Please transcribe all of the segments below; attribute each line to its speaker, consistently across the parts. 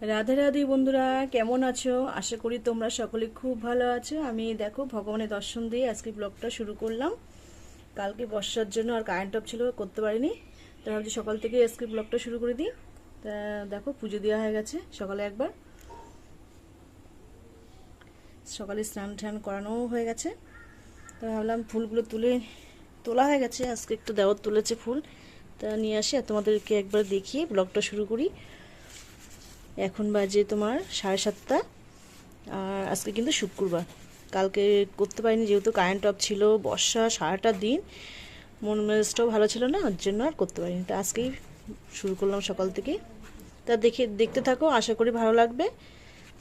Speaker 1: রাধে রাধে বন্ধুরা, কেমন আছো? আশা করি তোমরা সকলে খুব ভালো আছো। আমি দেখো ভগবানের দর্শন দিয়ে আজকে ব্লগটা শুরু করলাম। কালকে বর্ষার জন্য আর কারেন্ট অফ ছিল, করতে পারিনি। তা ভাবছি সকাল থেকে আজকে ব্লগটা শুরু করে দিই। তা দেখো পুজো দেওয়া হয়ে গেছে সকালে একবার, সকালে স্নান টান করানো হয়ে গেছে। তা ভাবলাম ফুলগুলো তোলা হয়ে গেছে, আজকে একটু দেওয়ার তুলেছে ফুল, তা নিয়ে আসি আর তোমাদেরকে একবার দেখিয়ে ব্লগটা শুরু করি। এখন বাজে তোমার 7:30। আর আজকে কিন্তু শুক্রবার, কালকে করতে পারিনি যেহেতু কারেন্ট অফ ছিল, বর্ষা সারাটা দিন, মন মেজাজটাও ভালো ছিল না, ওর জন্য আর করতে পারিনি। তা আজকেই শুরু করলাম সকাল থেকে। তা দেখতে থাকো, আশা করি ভালো লাগবে।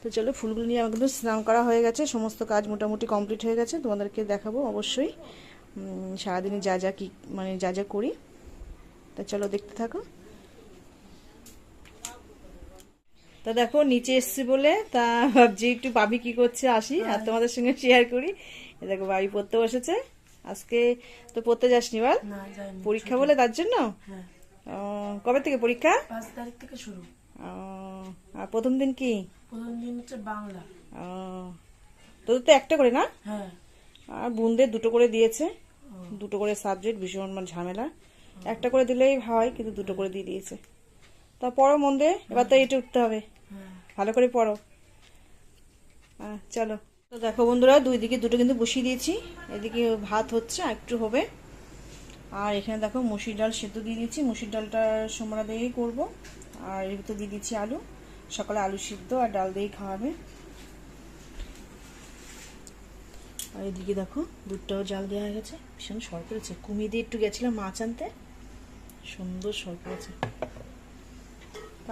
Speaker 1: তো চলো, ফুলগুলো নিয়ে আমার কিন্তু স্নান করা হয়ে গেছে, সমস্ত কাজ মোটামুটি কমপ্লিট হয়ে গেছে, তোমাদেরকে দেখাবো অবশ্যই সারাদিনে যা যা যা যা করি। তা চলো দেখতে থাকো। তা দেখো নিচে এসছি বলে তা ভাবছি একটু ভাবি কি করছে আসি আর তোমাদের সঙ্গে শেয়ার করি। দেখো ভাবি পড়তে বসেছে। আজকে তো পড়তে যাসনি বল? পরীক্ষা বলে তার জন্য? কবে থেকে পরীক্ষা?
Speaker 2: 5 তারিখ থেকে শুরু।
Speaker 1: আর প্রথম দিন কি?
Speaker 2: প্রথম দিন হচ্ছে বাংলা।
Speaker 1: তোদের তো একটা করে না?
Speaker 2: হ্যাঁ।
Speaker 1: আর বোনদের দুটো করে দিয়েছে, দুটো করে সাবজেক্ট, ভীষণ ঝামেলা। একটা করে দিলেই হয়, কিন্তু দুটো করে দিয়ে দিয়েছে। তা পড়ো মন দিয়ে, এবার তো এইটা উঠতে হবে, ভালো করে পড়ো। চলো। তো দেখো বন্ধুরা, দুই দিকে দুটো কিন্তু বসিয়ে দিয়েছি। এদিকে ভাত হচ্ছে, আর একটু হবে। আর এখানে দেখো মুসুর ডাল সেদ্ধ দিয়ে দিয়েছি, মুসুর ডালটা সোমবার দিয়েই করবো। আর এর ভিতরে দিয়ে দিচ্ছি আলু, সকালে আলু সিদ্ধ আর ডাল দিয়েই খাওয়াবে। আর এদিকে দেখো দুধটাও জাল দেওয়া হয়ে গেছে, ভীষণ সর করেছে। কুমিয়ে দিয়ে একটু গেছিলাম মাছ আনতে, সুন্দর সর করেছে।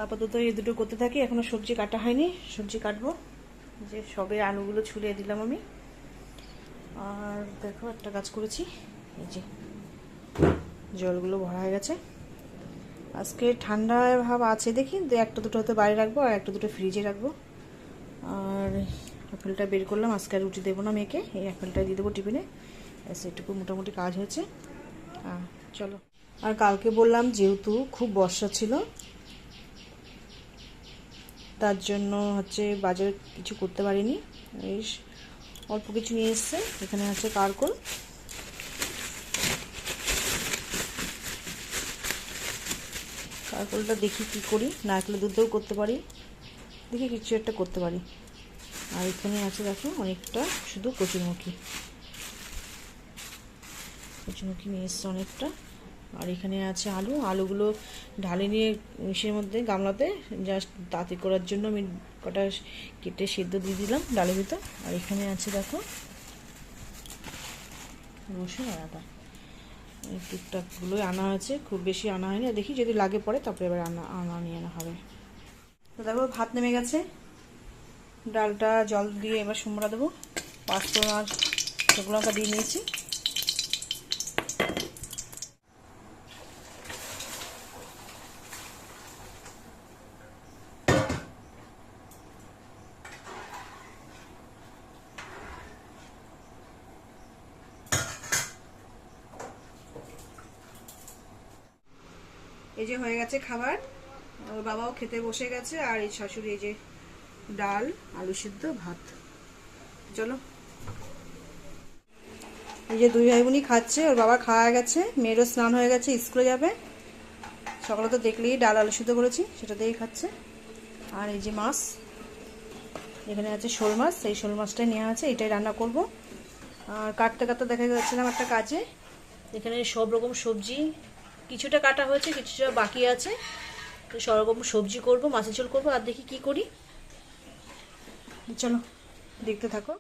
Speaker 1: আপাতত এই দুটো করতে থাকি, এখনো সবজি কাটা হয়নি, সবজি কাটবো। যে সবে আলুগুলো ছুলে দিলাম আমি। আর দেখো একটা কাজ করেছি, এই যে জলগুলো ভরা হয়ে গেছে। আজকে ঠান্ডা ভাব আছে, দেখি একটা দুটো হয়তো বাইরে রাখবো আর একটা দুটো ফ্রিজে রাখবো। আর আপেলটা বের করলাম, আজকে আর রুটি দেবো না মেয়েকে, এই আপেলটা দিয়ে দেবো টিফিনে। সেটুকু মোটামুটি কাজ হয়েছে। চলো। আর কালকে বললাম যেহেতু খুব বর্ষা ছিল, তার জন্য হচ্ছে বাজার কিছু করতে পারিনি। এই অল্প কিছু নিয়ে এসছে। এখানে আছে কারকল, কারকলটা দেখি কি করি, নারকেলের দুধ দিয়েও করতে পারি, দেখি কিছু একটা করতে পারি। আর এখানে আছে দেখো অনেকটা শুধু কচুরমুখী নিয়ে এসছে অনেকটা। আর এখানে আছে আলু, আলুগুলো ঢালে নিয়ে ইসের মধ্যে গামলাতে জাস্ট তাঁতি করার জন্য আমি কটা কেটে সেদ্ধ দিয়ে দিলাম ডালের ভিতর। আর এখানে আছে দেখো রসুন আর আদা, টুকটাকগুলোই আনা হয়েছে, খুব বেশি আনা হয়নি। দেখি যদি লাগে পরে তারপরে এবার নিয়ে আনা হবে। তো দেখো ভাত নেমে গেছে, ডালটা জল দিয়ে এবার সুমরা দেবো। পাঁচফোড়ন আর শুকনো লঙ্কা দিয়ে নিয়েছি। এই যে হয়ে গেছে খাবার, ওর বাবাও খেতে বসে গেছে। আর এই শাশুড়ি এই যে ডাল, আলু সিদ্ধ, ভাত। চলো, এই যে দুই ভাই বোনই খাচ্ছে, ওর বাবা খাওয়া গেছে, মেয়েরও স্নান হয়ে গেছে, স্কুলে যাবে। সকালে তো দেখলেই ডাল আলু সিদ্ধ করেছি, সেটা দিয়েই খাচ্ছে। আর এই যে মাছ, এখানে আছে শোল মাছ, এই শোল মাছটাই নেওয়া আছে, এটাই রান্না করব। আর কাটতে কাটতে দেখা যাচ্ছিলাম একটা কাজে, এখানে সব রকম সবজি কিছুটা কাটা হয়েছে, কিছুটা বাকি আছে। তো সব রকম সবজি করব, মাছের ঝোল করবো। আর দেখি কি করি, চলো দেখতে থাকো।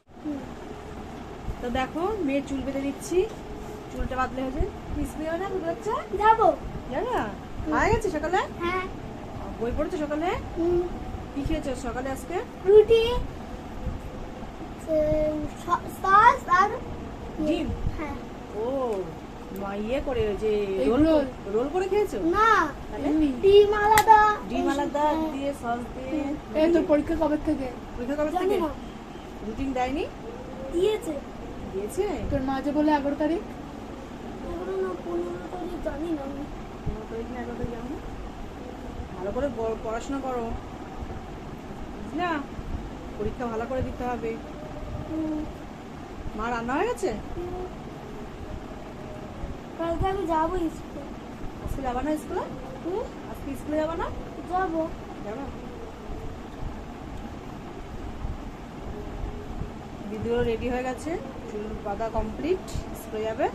Speaker 1: তো দেখো মেয়ের চুল বেঁধে দিচ্ছি, চুলটা বাঁধলে হয়েছে। স্কুলে যাবে না? বুঝতে পারছো?
Speaker 3: যাবো।
Speaker 1: যাবে না? খাওয়া গেছে সকালে?
Speaker 3: হ্যাঁ।
Speaker 1: বই পড়েছো সকালে? কি খেয়েছো সকালে আজকে?
Speaker 3: রুটি, সস আর
Speaker 1: ডিম।
Speaker 3: হ্যাঁ।
Speaker 1: ও মা ইয়ে করে যে রোল করে খেয়েছো?
Speaker 3: না,
Speaker 1: তাহলে
Speaker 3: ডিম আলাদা।
Speaker 1: ডিম আলাদা দিয়ে সস দিয়ে।
Speaker 2: এই তোর পরীক্ষা কবে থেকে?
Speaker 1: পরীক্ষা কবে
Speaker 3: জানি
Speaker 1: থেকে?
Speaker 3: না।
Speaker 1: রুটিন দেয়নি?
Speaker 3: দিয়েছে।
Speaker 1: দিয়েছে?
Speaker 2: তোর মা যে বলে 11 তারিখ।
Speaker 3: 11 না 15 তারিখ জানি না।
Speaker 1: 15 তারিখ না 11 তারিখ, জানো না? ভালো করে পড়াশোনা করো। না পরীক্ষা ভালো করে দিতে হবে। মা রান্না হয়ে গেছে?
Speaker 3: কালকে আমি যাবো স্কুলে।
Speaker 1: আজকে যাবা না স্কুলে? আজকে স্কুলে যাবা না?
Speaker 3: যাবো।
Speaker 1: যাবা? দিদিও রেডি হয়ে গেছে, চুল বাঁধা কমপ্লিট, স্কুলে যাবে।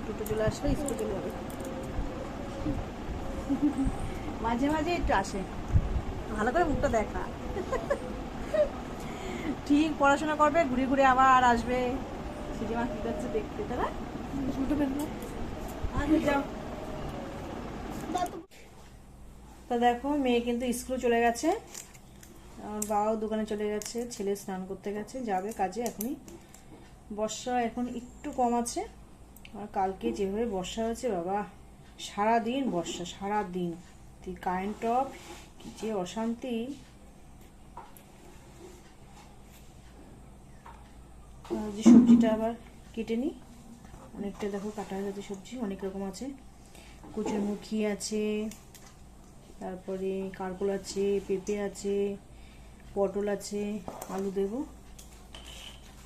Speaker 1: দুটো চলে আসলে স্কুলে চলে যাবে। মাঝে মাঝে একটু আসে, ভালো করে মুখটা দেখা। ঠিক পড়াশোনা করবে, ঘুরে ঘুরে আবার আসবে। সিনেমা কি করছে দেখতে, তারা শুনতে পেল না। আগে যাও। তা দেখো মেয়ে কিন্তু স্কুলে চলে গেছে, আমার বাবাও দোকানে চলে গেছে, ছেলে স্নান করতে গেছে, যাবে কাজে এখনই। বর্ষা এখন একটু কম আছে, আর কালকে যেভাবে বর্ষা হয়েছে বাবা, সারাদিন বর্ষা, সারাদিন কারেন্ট অফ, কি যে অশান্তি। যে সবজিটা আবার কেটে নিই, অনেকটা দেখো কাটা হয়ে গেছে সবজি, অনেক রকম আছে। কচুরমুখী আছে, তারপরে কারকল আছে, পেঁপে আছে, পটল আছে, আলু দেবো,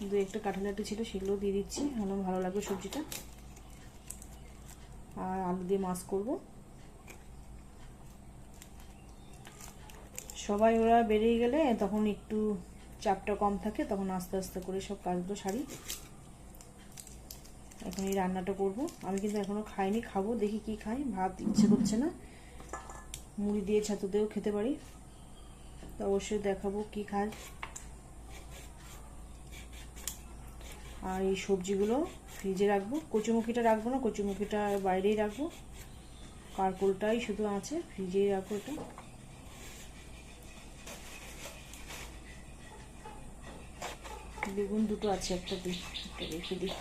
Speaker 1: দু একটা কাঁঠালাটি ছিল সেগুলো দিয়ে দিচ্ছি, আমার ভালো লাগবে সবজিটা। আর আলু দিয়ে মাছ করব। সবাই ওরা বেরিয়ে গেলে তখন একটু চাপটা কম থাকে, তখন আস্তে আস্তে করে সব কাজগুলো সারি। এখন এই রান্নাটা করব, আমি কিন্তু এখনো খাইনি, খাবো, দেখি কি খাই, ভাত ইচ্ছে করছে না, মুড়ি দিয়ে ছাতু দিয়েও খেতে পারি, তো অবশ্যই দেখাবো কি খাই। আর এই সবজিগুলো ফ্রিজে রাখবো, কচুমুখিটা রাখবো না, কচুমুখিটা বাইরেই রাখবো, কারকলটাই শুধু আছে, ফ্রিজেই রাখবো এটা। বেগুন দুটো আছে, একটা দিই, একটা রেখে দিই,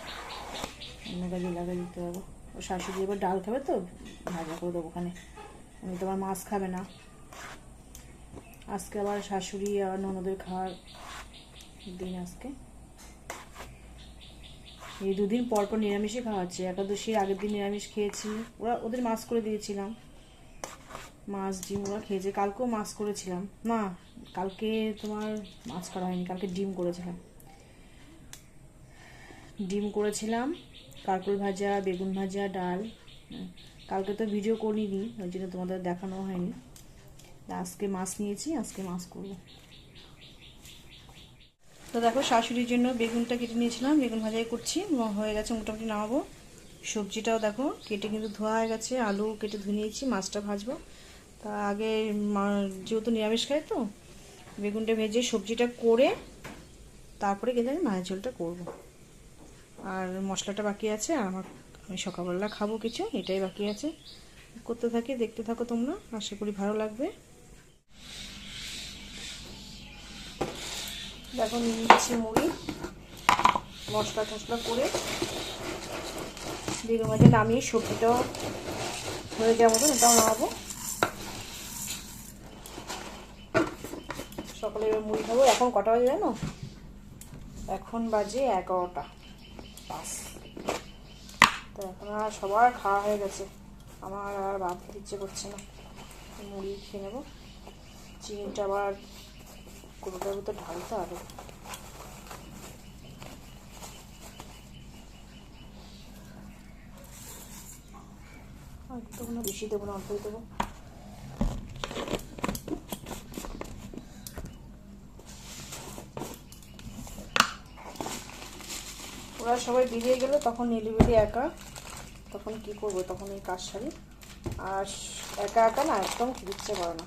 Speaker 1: অন্য কাজে লাগিয়ে দিতে হবে। ও শাশুড়ি এবার ডাল খাবে তো ভাজা করে দেবো ওখানে, আমি তো আমার মাছ খাবে না আজকে, আবার শাশুড়ি আর ননদের খাওয়ার দিন আজকে। এই দুদিন পর পর নিরামিষই খাওয়া হচ্ছে, একাদশীর আগের দিন নিরামিষ খেয়েছি, ওরা ওদের মাছ করে দিয়েছিলাম, মাছ ডিম ওরা খেয়েছে, কালকেও মাছ করেছিলাম, না কালকে তোমার মাছ করা হয়নি, কালকে ডিম করেছিলাম, কারকল ভাজা, বেগুন ভাজা, ডাল। কালকে তো ভিডিও করিনি, ওই জন্য তোমাদের দেখানো হয়নি। আজকে মাছ নিয়েছি, আজকে মাছ করব। তো দেখো শাশুড়ির জন্য বেগুনটা কেটে নিয়েছিলাম, বেগুন ভাজাই করছি, হয়ে গেছে মোটামুটি নামাবো। সবজিটাও দেখো কেটে কিন্তু ধোয়া হয়ে গেছে, আলু কেটে ধুয়ে নিয়েছি, মাছটা ভাজবো। তা আগে যেহেতু নিরামিষ খাই তো বেগুনটা ভেজে সবজিটা করে তারপরে কিন্তু আমি মাছের ঝোলটা করবো। আর মশলাটা বাকি আছে, আর আমি সকালবেলা খাবো কিছু, এটাই বাকি আছে। করতে থাকি, দেখতে থাকো তোমরা, আশা করি ভালো লাগবে। দেখো নিয়ে নিচ্ছি মুড়ি, মশলা টশলা করে বেগুন ভাজা নামিয়ে সবজিটাও হয়ে যাওয়ার মতন এটাও নামাবো। সকালে এবার মুড়ি খাবো। এখন কটা বাজে জানো? এখন বাজে 11টা 5। তো এখন আর সবার খাওয়া হয়ে গেছে, আমার আর ভাত খেতে ইচ্ছে করছে না, মুড়ি খেয়ে নেবো। চিনিটা আবার কোনোটার ভিতর ঢালতে হবে। আর তো কোনো বেশি দেবো না, অল্পই দেবো। ওরা সবাই বেরিয়ে গেলে তখন নিলিবিলি একা, তখন কি করবো, তখন এই কাজ সারি। আর একা একা না একদম খেতে ইচ্ছে করে না,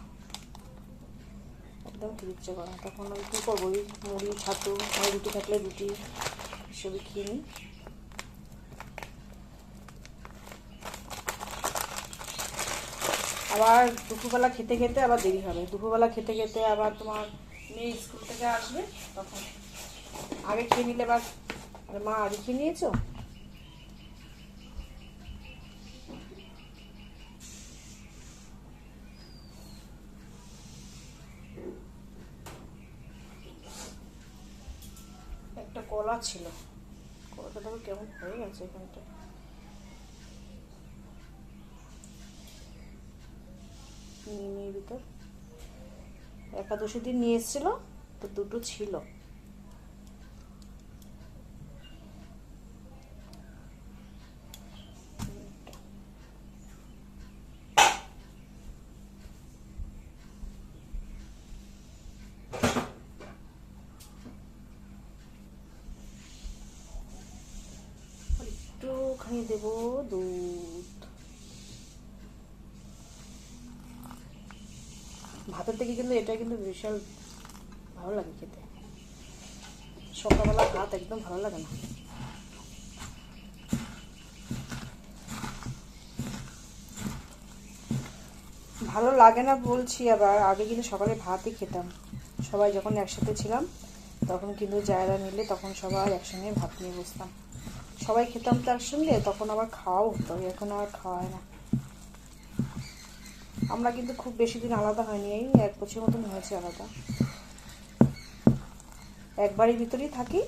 Speaker 1: একদম খেতে ইচ্ছে করে না, তখন আমি কী করবো, ওই মুড়ি ছাতু আর রুটি থাকলে রুটি এসবই খেয়ে নিই। আবার দুপুরবেলা খেতে খেতে আবার দেরি হবে, দুপুরবেলা খেতে খেতে আবার তোমার মেয়ে স্কুল থেকে আসবে, তখন আগে খেয়ে নিলে আবার মা আগে খেয়ে নিয়েছো। একটা কলা ছিল, কলাটা দেখো কেমন হয়ে গেছে এখানটা। ভিতর একাদশী দিন নিয়ে এসেছিল, তো দুটো ছিল। একটুখানি দেবো দুধ। ভাতের থেকে কিন্তু এটা কিন্তু বিশাল ভালো লাগে খেতে। সকালবেলা ভাত একদম ভালো লাগে না। ভালো লাগে না বলছি, আবার আগে কিন্তু সকালে ভাতই খেতাম। সবাই যখন একসাথে ছিলাম তখন কিন্তু জায়গা মিলে তখন সবাই একসঙ্গে ভাত নিয়ে বসতাম, সবাই খেতাম তার সঙ্গে, তখন আবার খাওয়াও হতো। এখন আর খাওয়া হয় না। আমরা কিন্তু খুব বেশি দিন আলাদা হয়নি, এই 1 বছর মতন হয়েছে আলাদা। এক বাড়ির ভিতরেই থাকি,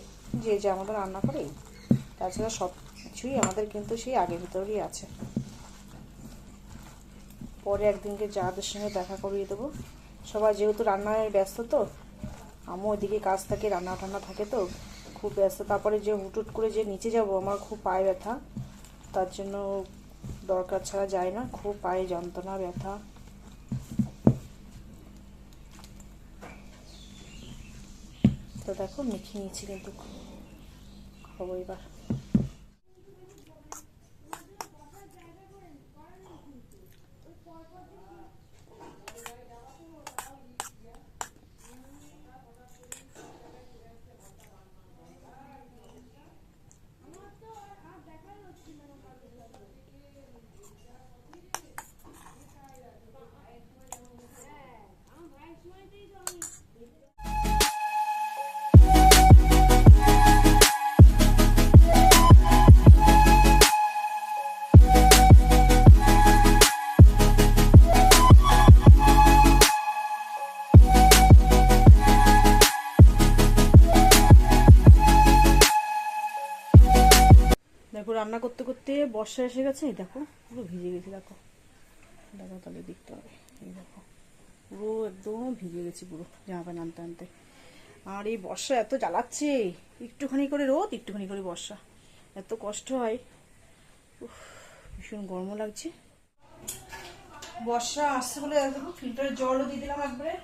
Speaker 1: যে যে আমাদের রান্না করে, তাছাড়া সব কিছুই আমাদের কিন্তু সেই আগের ভিতরেই আছে। পরে একদিনকে যাদের সঙ্গে দেখা করিয়ে দেবো। সবাই যেহেতু রান্নায় ব্যস্ত, তো আমিও ওইদিকে কাজ থাকে, রান্না টান্না থাকে, তো খুব ব্যস্ত। তারপরে যে হুটুট করে যে নিচে যাব, আমার খুব পায়ে ব্যথা, তার জন্য দরকার ছাড়া যায় না। খুব পায়ে যন্ত্রণা, ব্যথা। তো দেখো মেখে নিয়েছি, কিন্তু খাবো এবার। দেখো রান্না করতে করতে বর্ষা এসে গেছে, এই দেখো পুরো ভিজে গেছি। দেখো দেখো তাহলে দেখতে হবে, এই দেখো পুরো একদম ভিজে গেছি পুরো, জামা প্যান্ট আনতে আনতে। আর এই বর্ষা এত জ্বালাচ্ছে, একটুখানি করে রোদ, একটুখানি করে বর্ষা, এত কষ্ট হয়। উফ, ভীষণ গরমও লাগছে। বর্ষা আসছে বলে দেখো ফিল্টারের জলও দিয়ে দিলাম একবারে।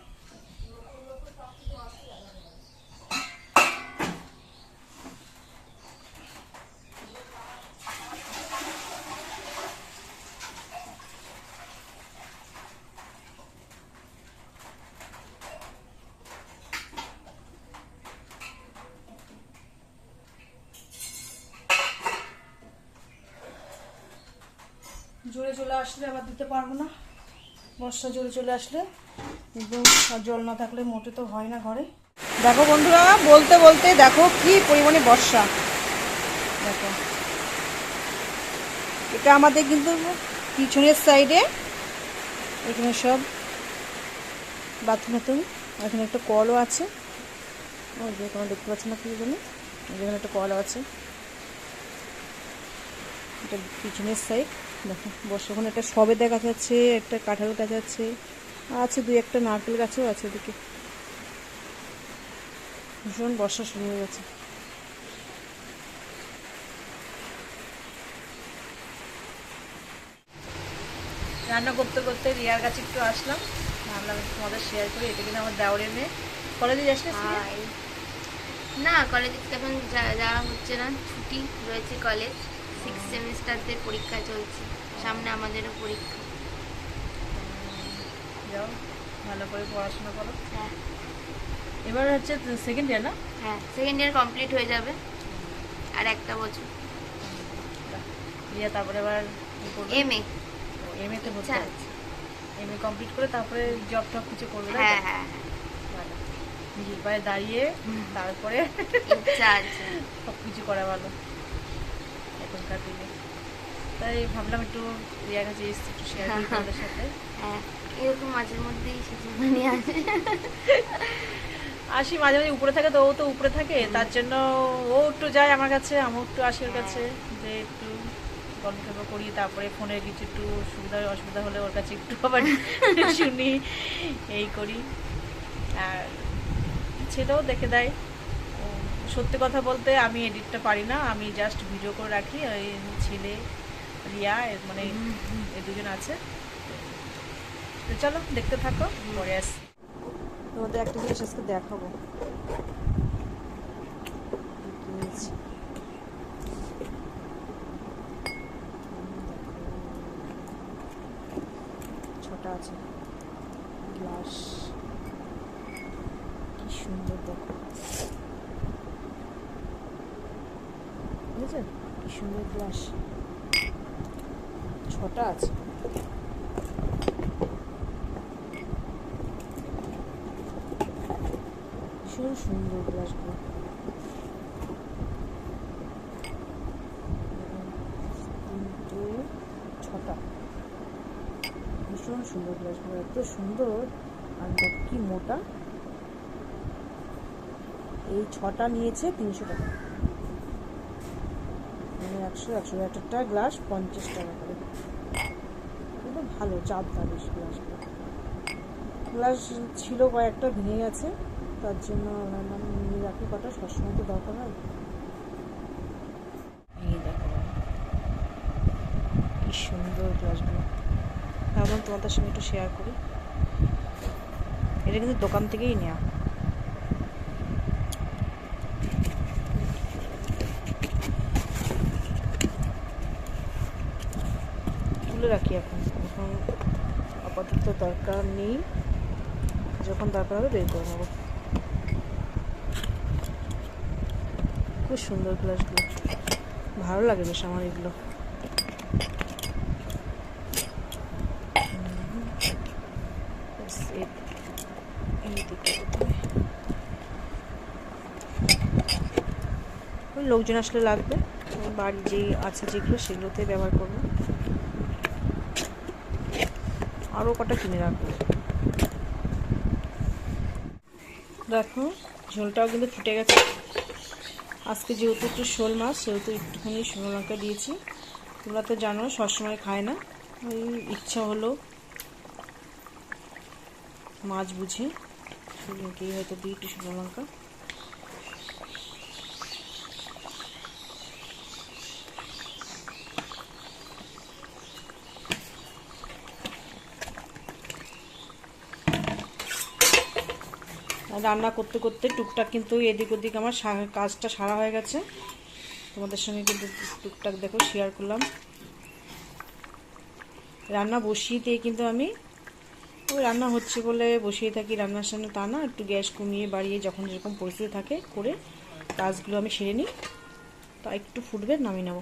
Speaker 1: জোরে চলে আসলে আবার দিতে পারবো না। বর্ষা জোরে চলে আসলে একদম, জল না থাকলে মোটে তো হয় না ঘরে। দেখো বন্ধুরা, বলতে বলতে দেখো কি পরিমাণে বর্ষা। দেখো এটা আমাদের কিন্তু পিছনের সাইডে, এখানে সব বাথরুম, এখানে একটা কলও আছে। ওই যে কোনো দেখতে পাচ্ছি না কি জন্য, এখানে একটা কলও আছে। এটা পিছনের সাইড। দেখো বর্ষা, ওখানে একটা সবেদা গাছ আছে, একটা কাঁঠাল গাছ আছে, আছে 2-1টা নারকেল গাছও আছে এদিকে। ভীষণ বর্ষা শুরু হয়ে গেছে। রান্না করতে করতে রিয়ার কাছে একটু আসলাম, ভাবলাম একটু তোমাদের শেয়ার করি। এটা কিন্তু আমার দেওরের মেয়ে। কলেজে যাস
Speaker 3: না, কলেজে এখন যাওয়া হচ্ছে না, ছুটি রয়েছে। কলেজ 6 সেমিস্টারদের পরীক্ষা চলছে, সামনে আমাদেরও পরীক্ষা।
Speaker 1: যাও, ভালো করে পড়াশোনা করো।
Speaker 3: হ্যাঁ
Speaker 1: এবার হচ্ছে সেকেন্ড ইয়ার না?
Speaker 3: হ্যাঁ, সেকেন্ড ইয়ার কমপ্লিট হয়ে যাবে, আর একটা বছর।
Speaker 1: রিয়া তারপরে এবার
Speaker 3: এমএ
Speaker 1: এমএতে ভর্তি
Speaker 3: আচ্ছা
Speaker 1: হচ্ছে। এমএ কমপ্লিট করে তারপরে জব টব কিছু করবে, তাই তো?
Speaker 3: হ্যাঁ হ্যাঁ
Speaker 1: ভালো, নিজের পায়ে দাঁড়িয়ে তারপরে
Speaker 3: ইচ্ছা আছে।
Speaker 1: সব কিছু করা ভালো এখনকার দিনে। তাই ভাবলাম একটু রিয়ার কাছে একটু শেয়ার করি তোমাদের সাথে।
Speaker 3: হ্যাঁ, এরকম মাঝের মধ্যেই সেজন্য আসে।
Speaker 1: আসি মাঝে মাঝে, উপরে থাকে তো, ও তো উপরে থাকে, তার জন্য ও একটু যায় আমার কাছে, আমিও একটু আসি ওর কাছে, যে একটু গল্প টল্প করি। তারপরে ফোনে কিছু একটু সুবিধা অসুবিধা হলে ওর কাছে একটু আবার শুনি, এই করি। আর ছেলেও দেখে দেয়। সত্যি কথা বলতে আমি এডিটটা পারি না, আমি জাস্ট ভিডিও করে রাখি। ওই ছেলে রিয়া মানে এই দুজন আছে। তো চলো দেখতে থাকো, পরে আসছি। তোমাদের একটা জিনিস আজকে দেখাবো কিনেছি। ছোটা আছে গ্লাস, কি সুন্দর দেখো, বুঝেছেন কি সুন্দর গ্লাস, ছটা আছে। ভীষণ সুন্দর গ্লাসগুলো, তিনটে ছটা, ভীষণ সুন্দর গ্লাসগুলো, এত সুন্দর। আর দেখো কি মোটা। এই ছটা নিয়েছে 300 টাকা, মানে 100 একটা গ্লাস 50 টাকা করে। কিন্তু ভালো চাপদার বেশ গ্লাসগুলো। গ্লাস ছিল কয়েকটা ভেঙে গেছে, তার জন্য ভাবলাম নিয়ে রাখি কটা, সবসময় তো দরকার হয়। এই দেখো কি সুন্দর গ্লাসগুলো, ভাবলাম তোমাদের সঙ্গে একটু শেয়ার করি। এটা কিন্তু দোকান থেকেই নেওয়া। তুলে রাখি এখন, এখন আপাতত দরকার নেই, যখন দরকার হবে বের করে নেবো। খুব সুন্দর গ্লাসগুলো, ভালো লাগে বেশ আমার এগুলো। লোকজন আসলে লাগবে, বাড়ি যে আছে যেগুলো সেগুলোতে ব্যবহার করবো। আরও কটা কিনে রাখবো। দেখো ঝোলটাও কিন্তু ফুটে গেছে। আজকে যেহেতু একটু শোল মাছ, সেহেতু একটুখানি শুকনো লঙ্কা দিয়েছি। তোমরা তো জানো সবসময় খায় না, ওই ইচ্ছা হলো মাছ বুঝে সেদিনকেই হয়তো দিই একটু শুকনো লঙ্কা। রান্না করতে করতে টুকটাক কিন্তু এদিক ওদিক আমার কাজটা সারা হয়ে গেছে। তোমাদের সঙ্গে কিন্তু টুকটাক দেখো শেয়ার করলাম। রান্না বসিয়েতেই কিন্তু আমি ওই রান্না হচ্ছে বলে বসিয়ে থাকি রান্নার সামনে, তা না, একটু গ্যাস কমিয়ে বাড়িয়ে যখন যেরকম পরিস্থিতি থাকে করে কাজগুলো আমি সেরে নিই। তা একটু ফুটবে নামিয়ে নেব।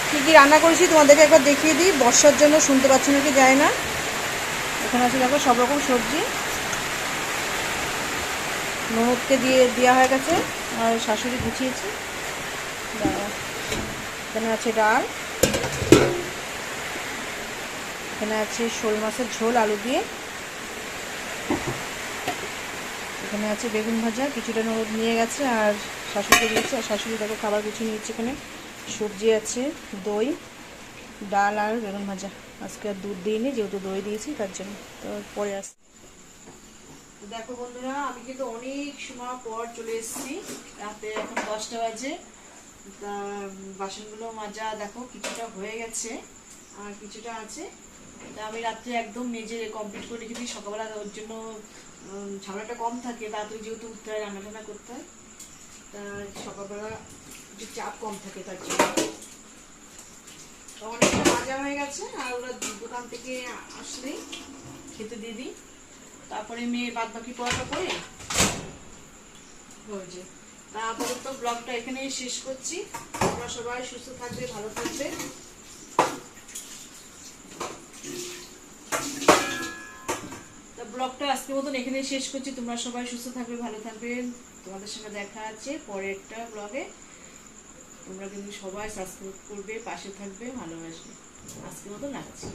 Speaker 1: কী কী রান্না করেছি তোমাদেরকে একবার দেখিয়ে দিই, বর্ষার জন্য শুনতে পাচ্ছি নাকি যায় না। এখানে আছে দেখো সব রকম সবজি, ননদকে দেওয়া হয়ে গেছে আর শাশুড়ি গুছিয়েছে। এখানে আছে ডাল, এখানে আছে শোল মাছের ঝোল আলু দিয়ে, এখানে আছে বেগুন ভাজা, কিছুটা ননদ নিয়ে গেছে আর শাশুড়িকে দিয়েছে, আর শাশুড়ি দেখো খাবার গুছিয়ে নিচ্ছে। এখানে সবজি আছে, দই, ডাল আর বেগুন ভাজা। আজকে আর দুধ দিইনি, যেহেতু দই দিয়েছি তার জন্য। তো পরে আস দেখো বন্ধুরা, আমি কিন্তু অনেক সময় পর চলে এসেছি, রাতে এখন 10টা বাজে। তা বাসনগুলো মাজা দেখো কিছুটা হয়ে গেছে আর কিছুটা আছে। তা আমি রাত্রে একদম মেজে কমপ্লিট করে রেখে দিই, সকালবেলা ওর জন্য ঝামেলাটা কম থাকে, তাড়াতাড়ি যেহেতু উঠতে হয়, রান্না টান্না করতে হয়, তা সকালবেলা একটু চাপ কম থাকে তার জন্য। অনেকটা মাজা হয়ে গেছে আর ওরা দোকান থেকে আসলেই খেতে দিয়ে দিই, তারপরে মেয়ে বাদ বাকি পড়াটা করে হয়েছে। তা আপাতত ব্লগটা এখানেই শেষ করছি। তোমরা সবাই সুস্থ থাকবে, ভালো থাকবে। তা ব্লগটা আজকের মতন এখানেই শেষ করছি। তোমরা সবাই সুস্থ থাকবে, ভালো থাকবে। তোমাদের সঙ্গে দেখা আছে পরে একটা ব্লগে। তোমরা কিন্তু সবাই সাবস্ক্রাইব করবে, পাশে থাকবে, ভালোবাসবে। আজকের মতন রাখছি।